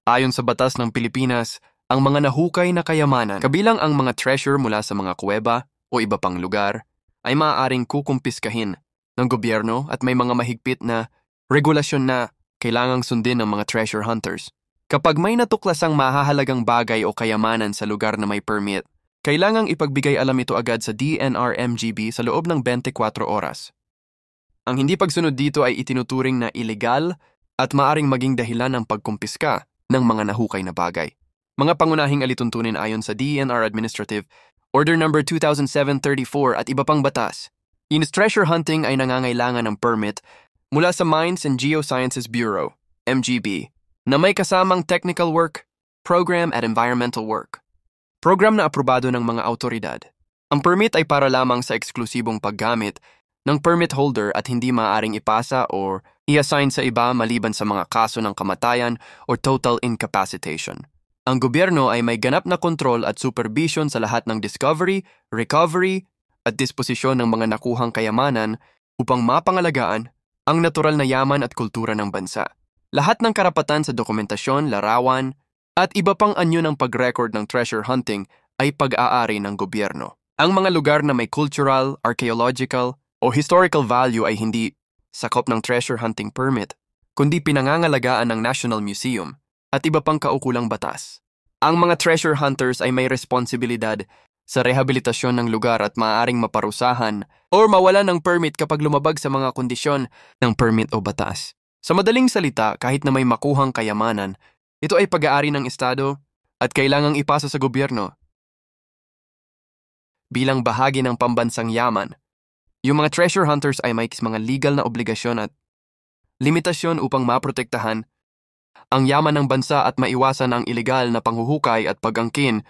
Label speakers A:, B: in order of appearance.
A: Ayon sa batas ng Pilipinas, ang mga nahukay na kayamanan, kabilang ang mga treasure mula sa mga kuweba o iba pang lugar, ay maaaring kukumpiskahin ng gobyerno at may mga mahigpit na regulasyon na kailangang sundin ng mga treasure hunters. Kapag may natuklasang mahahalagang bagay o kayamanan sa lugar na may permit, kailangang ipagbigay alam ito agad sa DNR-MGB sa loob ng 24 oras. Ang hindi pagsunod dito ay itinuturing na illegal at maaring maging dahilan ng pagkumpiska ng mga nahukay na bagay. Mga pangunahing alituntunin ayon sa DNR Administrative Order No. 2007-34 at iba pang batas. Treasure hunting ay nangangailangan ng permit mula sa Mines and Geosciences Bureau, MGB, na may kasamang technical work, program at environmental work. Program na aprobado ng mga autoridad. Ang permit ay para lamang sa eksklusibong paggamit ng permit holder at hindi maaaring ipasa o i-assign sa iba maliban sa mga kaso ng kamatayan o total incapacitation. Ang gobyerno ay may ganap na kontrol at supervision sa lahat ng discovery, recovery, at disposisyon ng mga nakuhang kayamanan upang mapangalagaan ang natural na yaman at kultura ng bansa. Lahat ng karapatan sa dokumentasyon, larawan, at iba pang anyo ng pag-record ng treasure hunting ay pag-aari ng gobyerno. Ang mga lugar na may cultural, archaeological, o historical value ay hindi sakop ng treasure hunting permit, kundi pinangangalagaan ng National Museum at iba pang kaukulang batas. Ang mga treasure hunters ay may responsibilidad sa rehabilitasyon ng lugar at maaaring maparusahan o mawalan ng permit kapag lumabag sa mga kondisyon ng permit o batas. Sa madaling salita, kahit na may makuhang kayamanan, ito ay pag-aari ng Estado at kailangang ipasa sa gobyerno. Bilang bahagi ng pambansang yaman, yung mga treasure hunters ay may mga legal na obligasyon at limitasyon upang maprotektahan ang yaman ng bansa at maiwasan ang ilegal na panghuhukay at pag-angkin